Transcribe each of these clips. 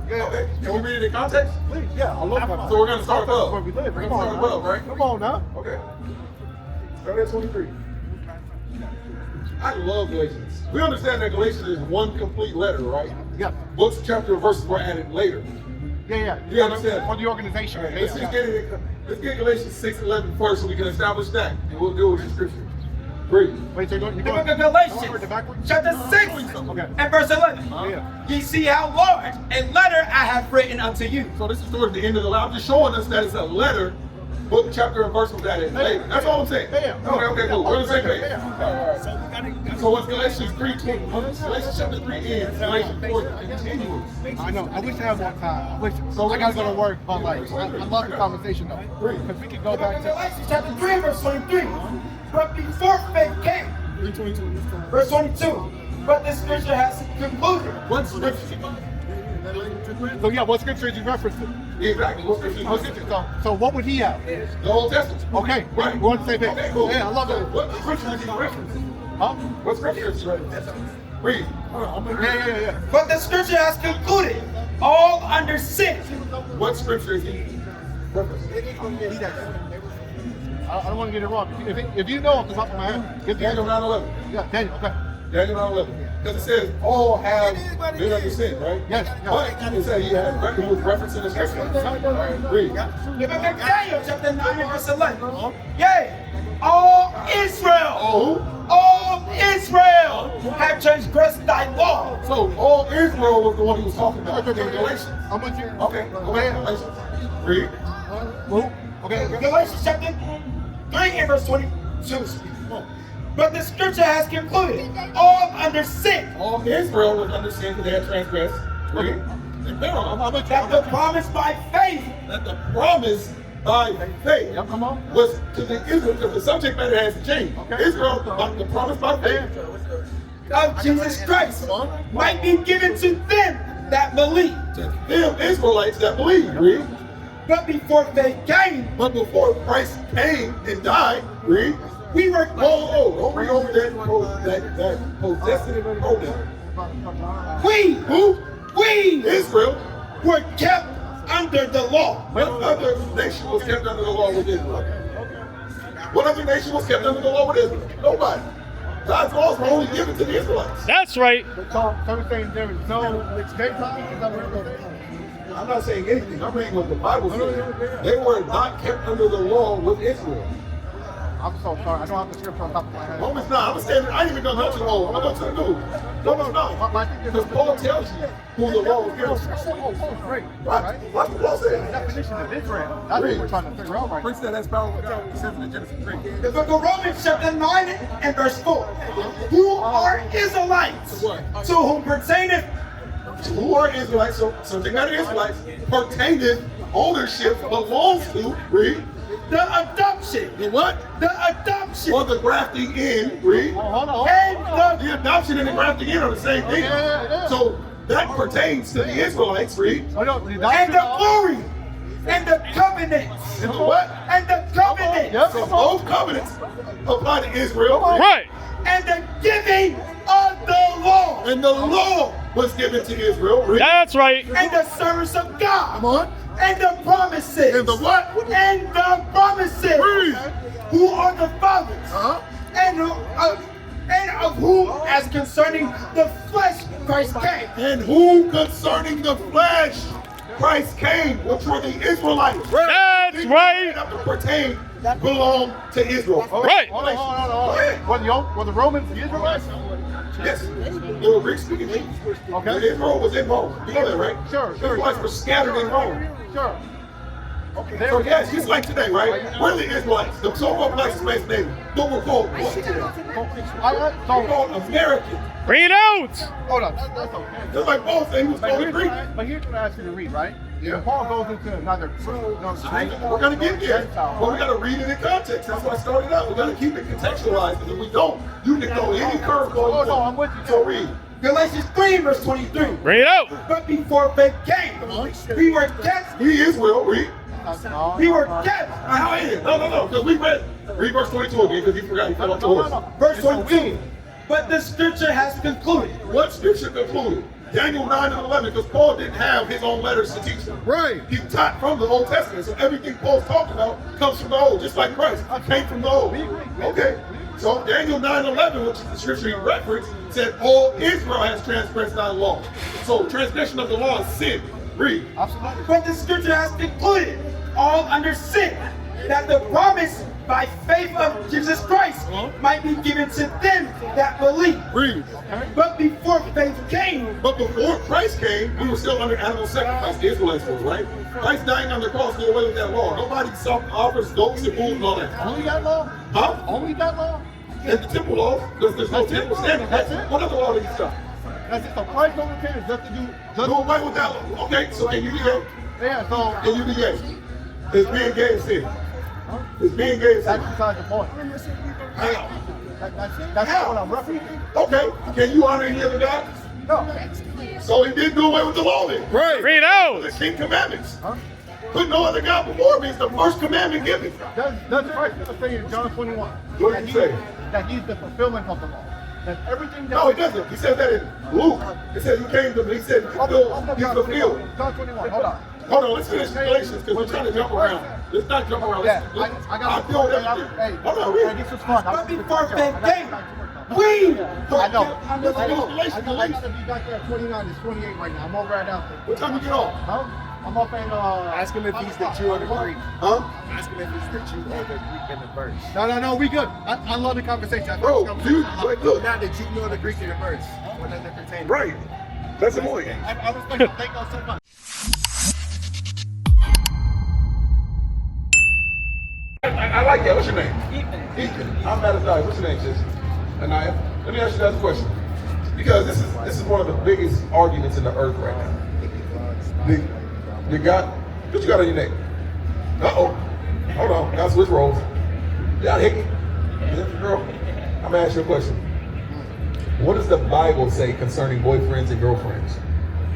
Yeah. Okay. Can we read it in context? Please, yeah. I love that. So we're going to start above. Where we live. We're Come going to on, start above, now. right? Come on now. Okay. Start at 23. I love Galatians. We understand that Galatians is one complete letter, right? Yeah. Books, chapter, and verses were added later. Yeah. You understand? For the organization. All right, let's get Galatians 6:11 first so we can establish that, and we'll deal with the scripture. Read. Wait, so you're The going book of Galatians, backwards? chapter 6, Okay. and verse 11. Yeah. Ye see how large a letter I have written unto you. So this is towards the end of the letter. I'm just showing us that it's a letter, book, chapter, and verse was added later. That's all I'm saying. Bam. Okay, cool. We're on the same page. Bam. All right. So what's Galatians 3:20? Galatians chapter 3 ends. Galatians 4 continues. I know. I wish I had more time. I gotta go to work, but like, I love the conversation though. Because we can go The book back of to. Galatians, chapter 3, verse 23. But before faith came, 3:22. verse 22. But the scripture has concluded. What scripture? So yeah, what scripture is he referencing? Exactly. What scripture? What scripture? So what would he have? The Old Testament. Okay, Right. we're on the same page. Okay, cool. Yeah, I love it. What scripture is he referencing? Huh? What scripture is he referencing? Read. Yeah. But the scripture has concluded all under sin. What scripture is he referencing? I don't want to get it wrong. If you know off the top of my head, get the Daniel 9:11. Yeah, Daniel. Okay. Daniel 9:11. Because it says all have been under sin, right? Yes. But it said he was referencing the scripture. All right, read. The book of Daniel, chapter 9, and verse 11. Yea, all Israel, Oh, all Israel have transgressed thy law. so all Israel was the one he was talking about in Galatians. I'm with you. Okay, go ahead. Galatians. Read. Who? Okay. Galatians chapter 3 and verse 22. But the scripture has concluded all under sin. All Israel was under sin because they had transgressed. Read. And now, I'm That the promise by faith that the promise by faith Yep, come on. was to the Israel, because the subject matter has changed. Okay. Israel, the promise by faith. of Jesus Christ might be given to them that believe. To them Israelites that believe. Read. But before faith came, But before Christ came and died, read. we were Don't read over that possessive pronoun. Who? we Israel. were kept under the law. What other nation was kept under the law with Israel? What other nation was kept under the law with Israel? Nobody. God's laws were only given to the Israelites. That's right. So you're saying there is no Gentile? Is that what you're saying? I'm not saying anything. I'm reading what the Bible says. They were not kept under the law with Israel. I'm so sorry. I don't have the scripture on top of my head. Romans 9. I'm standing. I ain't even gonna go to the old. I'm gonna go to the new. Romans 9. Because Paul tells you who the law was given to. Oh, great. Right? Right? What's the law The saying? definition of Israel. That's what we're trying to figure out right now. Preach that. That's power with God. It says in Genesis 3. The book of Romans chapter 9 and verse 4. Who are Israelites, What? to whom pertaineth Who are Israelites? So something that Israelites pertaineth, ownership belongs to. Read. the adoption, The what? the adoption, Or the grafting in. Read. Hold on. and The adoption and the grafting in are the same thing. Yeah. So that pertains to the Israelites. Read. Oh, no, and the glory, and the covenants, And the what? and the covenants, Yep. So both covenants apply to Israel. Right. and the giving of the law, And the law was given to Israel. Read. That's right. and the service of God, Come on. and the promises, And the what? and the promises, Read. who are the fathers, Uh-huh. and of whom, as concerning the flesh, Christ came. And who concerning the flesh Christ came, which were the Israelites. That's right. That pertain belong to Israel. Right. Hold on. Were the Romans the Israelites? Yes. They were Greek speaking Jews. Okay. And Israel was in Rome. You know that, right? Sure. Israelites were scattered in Rome. Sure. Okay. So yes, just like today, right? We're the Israelites. The so-called black space name. But we're called what today? We're called American. Bring it out. Hold on. That's okay. Just like Paul said, he was But called here's, Greek. but here's what I asked you to read, right? Yeah. When Paul goes into another, We're gonna get there, but we gotta read it in context. That's why I started out. We gotta keep it contextualized, because if we don't, you can throw any curveball. Oh, no, I'm with you. So read. Galatians 3, verse 23. Bring it out. But before faith came, we were kept. Read Israel. Read. We were kept. How is it? No. Because we read verse 22 again, because you forgot. You fell off the horse. Verse 22. But the scripture has concluded What scripture concluded? Daniel 9 and 11, because Paul didn't have his own letters to teach them. Right. He taught from the Old Testament. So everything Paul's talking about comes from the Old, just like Christ came from the Old. Okay. So Daniel 9:11, which is the scripture he referenced, said all Israel has transgressed thy law. So transgression of the law is sin. Read. Absolutely. But the scripture has concluded all under sin, that the promise by faith of Jesus Christ might be given to them that believe. Read. But before faith came, But before Christ came, we were still under animal sacrifice. The Israelites were, right? Christ dying on the cross did away with that law. Nobody offers goats and bulls and all that. Only that law? Huh? Only that law? And the temple law, because there's no temple standing. That's it? What other law did he stop? That's it. So Christ only came just to do. Do away with that law. Okay, so can you be gay? Yeah. So Can you be gay? Is being gay a sin? Is being gay a that's sin? beside the point. How? That's not what I'm referencing. Okay, can you honor any other God? No. So he did do away with the law then. Right. Read The out. 10 commandments. Huh? Put no other God before me is the first commandment given. Does Christ say in John 21? What did he say? That he's the fulfillment of the law. That everything that No, he doesn't. He says that in Luke. It says he came to, he said, he's fulfilled. John 21. Hold on. Hold on, let's finish Galatians because we're trying to jump around. Let's not jump around. Yeah, I feel everything. Hey, Hold on, hey, read. this was fun. but before faith came, we I know. I Let's finish know. Galatians. I gotta be back there at 29. It's 28 right now. I'm over at Alpha. What time you get off? Huh? I'm up in Ask him if he's the Jew or the Greek. Huh? Ask him if he's the Jew or the Greek in the verse. No, we good. I love the conversation. I love Bro, this conversation. you, like, look. Not the Jew nor the Greek in the verse. What does it pertain to? Right. That's the point. I respect it. Thank y'all so much. I like that. What's your name? Ethan. I'm mad at What's your name, sis? Anaya. Let me ask you guys a question. Because this is one of the biggest arguments in the earth right now. You got what you got on your neck? Uh-oh. Hold on. Got switch roles. You got hickey? Girl. I'm gonna ask you a question. What does the Bible say concerning boyfriends and girlfriends?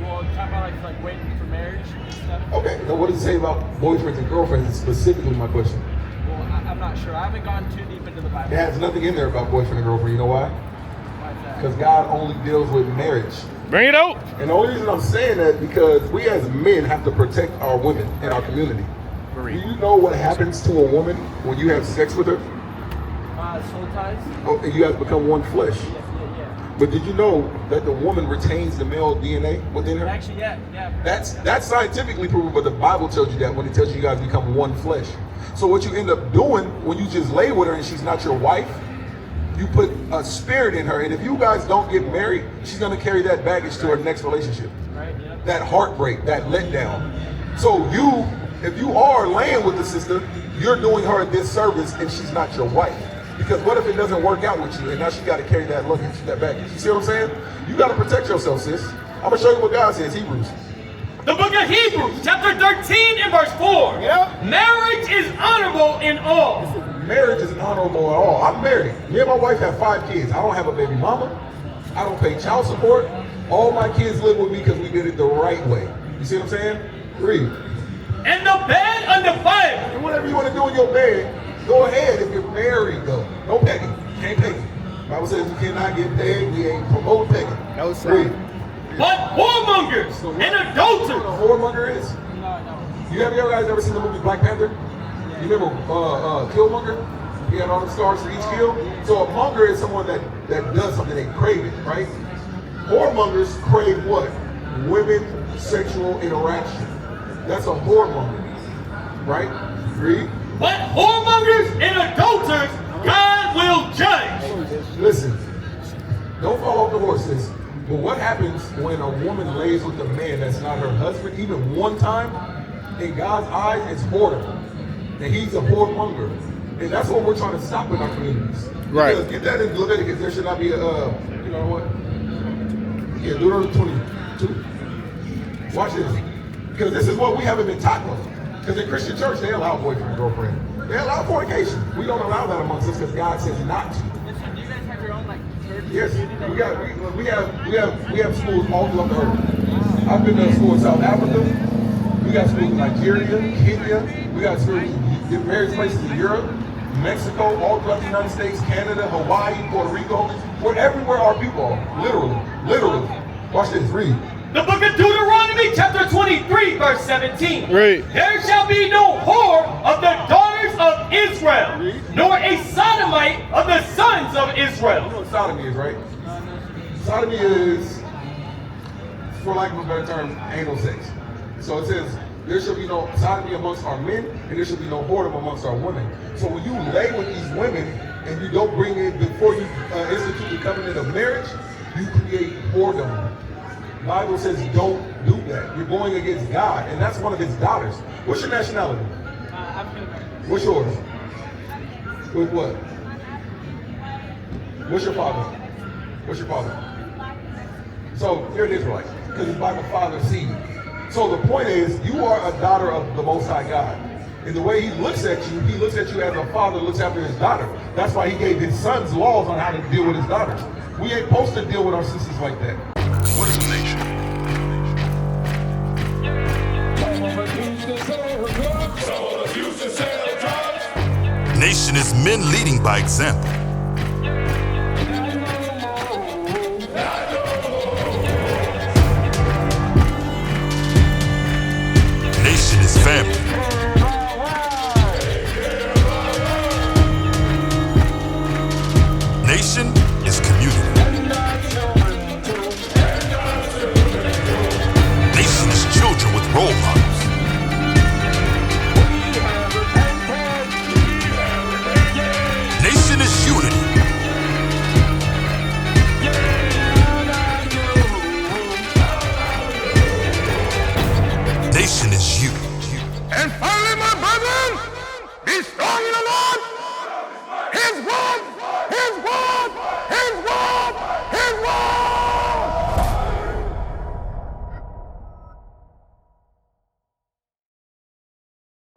Well, talk about like waiting for marriage and stuff. Okay, so what does it say about boyfriends and girlfriends is specifically my question. Well, I'm not sure. I haven't gone too deep into the Bible. It has nothing in there about boyfriend and girlfriend. You know why? Why is that? Because God only deals with marriage. Bring it out. And the only reason I'm saying that because we as men have to protect our women in our community. Do you know what happens to a woman when you have sex with her? Soul ties? Oh, and you guys become one flesh. Yeah. But did you know that the woman retains the male DNA within her? Actually, yeah. That's scientifically proven, but the Bible tells you that when it tells you guys become one flesh. So what you end up doing when you just lay with her and she's not your wife, you put a spirit in her, and if you guys don't get married, she's gonna carry that baggage to her next relationship. Right, yeah. That heartbreak, that letdown. So if you are laying with the sister, you're doing her a disservice and she's not your wife. Because what if it doesn't work out with you and now she gotta carry that luggage, that baggage? You see what I'm saying? You gotta protect yourself, sis. I'm gonna show you what God says, Hebrews. The book of Hebrews, chapter 13 and verse 4. Yep. Marriage is honorable in all. Marriage isn't honorable at all. I'm married. Me and my wife have 5 kids. I don't have a baby mama. I don't pay child support. All my kids live with me because we did it the right way. You see what I'm saying? Read. And the bed undefiled. And whatever you want to do in your bed, go ahead if you're married though. No pegging. You can't peg it. The Bible says you cannot get pegged. We ain't promote pegging. No, sir. Read. But whoremongers and What a adulterers. whoremonger is? No. You guys ever seen the movie Black Panther? You remember Killmonger? He had all the stars for each kill. So a monger is someone that does something, they crave it, right? Whoremongers crave what? Women sexual interaction. That's a whoremonger, right? Read. But whoremongers and adulterers, God will judge. Listen, don't fall off the horse, sis. But what happens when a woman lays with a man that's not her husband, even one time? In God's eyes, it's whoredom. And he's a whoremonger. And that's what we're trying to stop in our communities. Right. Because get that in Leviticus. There should not be a, you know what? Yeah, Deuteronomy 22. Watch this. Because this is what we haven't been taught though. Because in Christian church, they allow boyfriend and girlfriend. They allow fornication. We don't allow that amongst us because God says not to. So do you guys have your own like church? Yes, we have schools all throughout the earth. I've been to a school in South Africa. We got schools in Nigeria, Kenya. We got schools in various places in Europe, Mexico, all throughout the United States, Canada, Hawaii, Puerto Rico. We're everywhere our people are, literally. Watch this, read. The book of Deuteronomy, chapter 23, verse 17. Read. There shall be no whore of the daughters of Israel, nor a sodomite of the sons of You Israel. know what sodomy is, right? Sodomy is, for lack of a better term, anal sex. So it says, there shall be no sodomy amongst our men, and there shall be no whoredom amongst our women. So when you lay with these women, and you don't bring in, before you institute the covenant of marriage, you create whoredom. The Bible says don't do that. You're going against God, and that's one of his daughters. What's your nationality? African American. What's yours? With what? What's your father? What's your father? So you're an Israelite, because it's by the father's seed. So the point is, you are a daughter of the Most High God. And the way he looks at you as a father looks after his daughter. That's why he gave his sons laws on how to deal with his daughters. We ain't supposed to deal with our sisters like that. What is a nation? Nation is men leading by example. Nation is family.